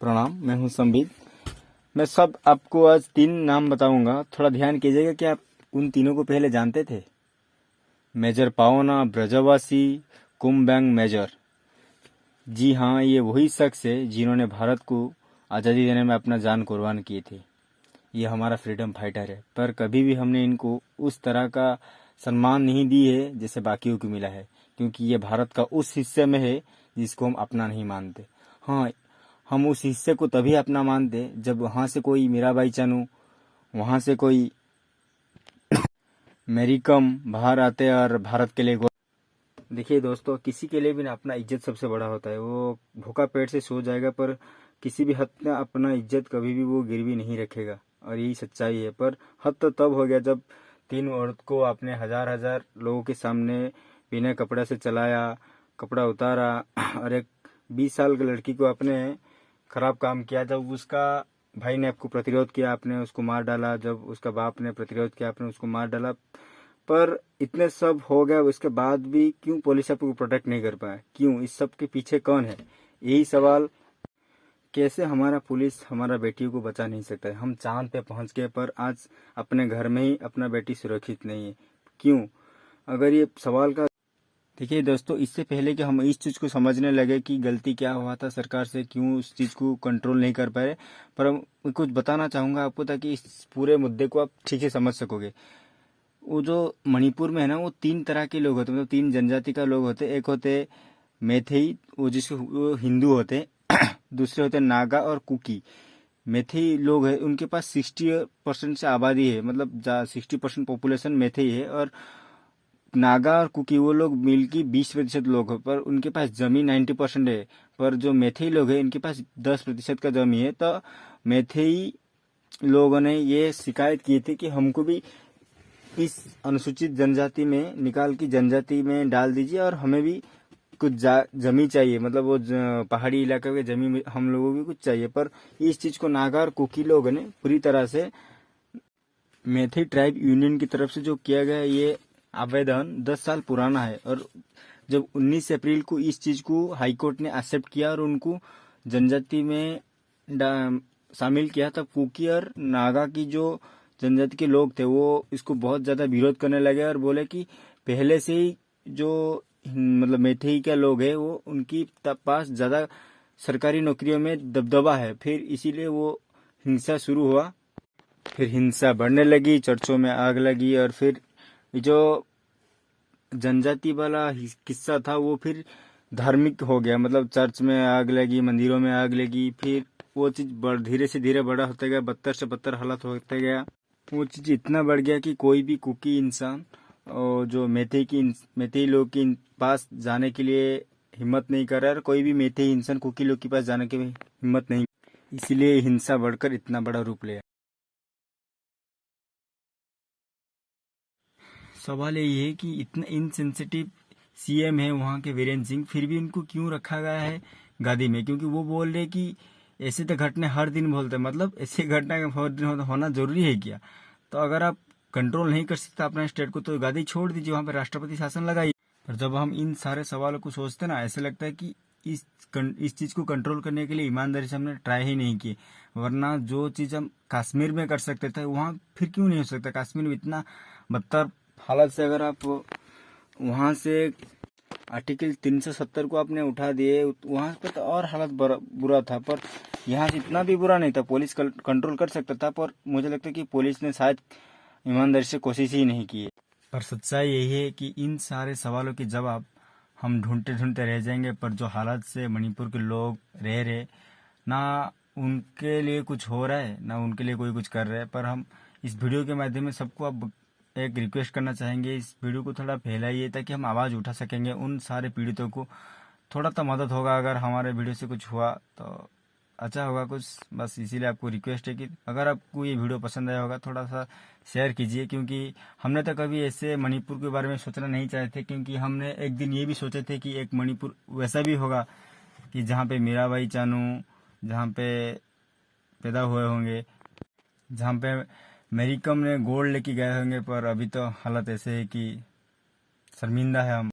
प्रणाम, मैं हूं संबित। मैं सब आपको आज 3 नाम बताऊंगा, थोड़ा ध्यान कीजिएगा। कि आप उन तीनों को पहले जानते थे? मेजर पाओना ब्रजवासी कुमबैंग मेजर। जी हाँ, ये वही शख्स है जिन्होंने भारत को आज़ादी देने में अपना जान कुर्बान किए थे। ये हमारा फ्रीडम फाइटर है, पर कभी भी हमने इनको उस तरह का सम्मान नहीं दी है जैसे बाकियों को मिला है, क्योंकि ये भारत का उस हिस्से में है जिसको हम अपना नहीं मानते। हाँ, हम उस हिस्से को तभी अपना मानते जब वहाँ से कोई मीराबाई चानू, वहाँ से कोई मैरी कॉम बाहर आते और भारत के लिए देखिए दोस्तों, किसी के लिए भी ना अपना इज्जत सबसे बड़ा होता है। वो भूखा पेट से सो जाएगा, पर किसी भी हद में अपना इज्जत कभी भी वो गिरवी नहीं रखेगा, और यही सच्चाई है। पर हद तो तब हो गया जब 3 औरत को आपने हजार हजार लोगों के सामने बिना कपड़ा से चलाया, कपड़ा उतारा, और एक 20 साल की लड़की को आपने खराब काम किया। जब उसका भाई ने आपको प्रतिरोध किया, आपने उसको मार डाला। जब उसका बाप ने प्रतिरोध किया, आपने उसको मार डाला। पर इतने सब हो गया, उसके बाद भी क्यों पुलिस आपको प्रोटेक्ट नहीं कर पाया? क्यों? इस सब के पीछे कौन है? यही सवाल। कैसे हमारा पुलिस हमारा बेटियों को बचा नहीं सकता है? हम चांद पे पहुंच गए, पर आज अपने घर में ही अपना बेटी सुरक्षित नहीं है। क्यों? अगर ये सवाल का देखिए दोस्तों, इससे पहले कि हम इस चीज़ को समझने लगे कि गलती क्या हुआ था सरकार से, क्यों उस चीज़ को कंट्रोल नहीं कर पाए, पर मैं कुछ बताना चाहूँगा आपको ताकि इस पूरे मुद्दे को आप ठीक से समझ सकोगे। वो जो मणिपुर में है ना, वो 3 तरह के लोग होते, मतलब 3 जनजाति का लोग होते। एक होते मैथई, वो हिंदू होते। दूसरे होते नागा और कुकी। मैथई लोग हैं, उनके पास 60% से आबादी है, मतलब 60% पॉपुलेशन मैथई है। और नागा और कुकी वो लोग मिलके 20% लोग हैं, पर उनके पास जमीन 90% है। पर जो मैथई लोग हैं, इनके पास 10% का जमीन है। तो मैथई लोगों ने ये शिकायत की थी कि हमको भी इस अनुसूचित जनजाति में निकाल की जनजाति में डाल दीजिए, और हमें भी कुछ जमी चाहिए, मतलब वो पहाड़ी इलाके के जमी हम लोगों को कुछ चाहिए। पर इस चीज को नागा और कुकी लोगों ने पूरी तरह से मैथी ट्राइब यूनियन की तरफ से जो किया गया, ये आवेदन 10 साल पुराना है। और जब 19 अप्रैल को इस चीज को हाईकोर्ट ने एक्सेप्ट किया और उनको जनजाति में शामिल किया, तब कुकी और नागा की जो जनजाति के लोग थे वो इसको बहुत ज्यादा विरोध करने लगे, और बोले कि पहले से ही जो मतलब मैथई के लोग हैं वो उनकी पास ज्यादा सरकारी नौकरियों में दबदबा है, फिर इसीलिए वो हिंसा शुरू हुआ। फिर हिंसा बढ़ने लगी, चर्चों में आग लगी, और फिर जो जनजाति वाला किस्सा था वो फिर धार्मिक हो गया, मतलब चर्च में आग लगी, मंदिरों में आग लगी। फिर वो चीज धीरे से धीरे बड़ा होते गया, बदतर से बदतर हालत होते गया। वो चीज इतना बढ़ गया कि कोई भी कुकी इंसान और जो मैथई लोग के पास जाने के लिए हिम्मत नहीं कर रहा है, और कोई भी मैथई इंसान कुकी लोग के पास जाने की हिम्मत नहीं। इसीलिए हिंसा बढ़कर इतना बड़ा रूप लिया। सवाल यही है कि इतना इनसेंसिटिव सीएम है वहाँ के वीरेंद्र सिंह, फिर भी उनको क्यों रखा गया है गादी में? क्योंकि वो बोल रहे कि ऐसे तो घटने हर दिन बोलते हैं, मतलब ऐसे घटना हर दिन होना जरूरी है क्या? तो अगर आप कंट्रोल नहीं कर सकते अपना स्टेट को, तो गादी छोड़ दीजिए, वहाँ पे राष्ट्रपति शासन लगाइए। पर जब हम इन सारे सवालों को सोचते ना, ऐसे लगता है कि इस चीज को कंट्रोल करने के लिए ईमानदारी से हमने ट्राई ही नहीं की। वरना जो चीज हम कश्मीर में कर सकते थे, वहाँ फिर क्यों नहीं हो सकता? कश्मीर में इतना बदतर हालत से अगर आप वहां से आर्टिकल 370 को आपने उठा दिए, वहां पर तो और हालत बुरा था। पर यहाँ से इतना भी बुरा नहीं था, पुलिस कंट्रोल कर सकता था। पर मुझे लगता है कि पुलिस ने शायद ईमानदारी से कोशिश ही नहीं की है। पर सच्चाई यही है कि इन सारे सवालों के जवाब हम ढूंढते ढूंढते रह जाएंगे। पर जो हालत से मणिपुर के लोग रह रहे ना, उनके लिए कुछ हो रहा है ना उनके लिए कोई कुछ कर रहा है। पर हम इस वीडियो के माध्यम में सबको अब एक रिक्वेस्ट करना चाहेंगे, इस वीडियो को थोड़ा फैलाइए ताकि हम आवाज़ उठा सकेंगे उन सारे पीड़ितों को। थोड़ा तो मदद होगा, अगर हमारे वीडियो से कुछ हुआ तो अच्छा होगा कुछ। बस इसीलिए आपको रिक्वेस्ट है कि अगर आपको ये वीडियो पसंद आया होगा, थोड़ा सा शेयर कीजिए। क्योंकि हमने तो कभी ऐसे मणिपुर के बारे में सोचना नहीं चाहे थे, क्योंकि हमने एक दिन ये भी सोचे थे कि एक मणिपुर वैसा भी होगा कि जहाँ पे मीराबाई चानू जहाँ पे पैदा हुए होंगे, जहाँ पे मैरी कॉम ने गोल्ड लेके गए होंगे। पर अभी तो हालत ऐसे है कि शर्मिंदा है हम।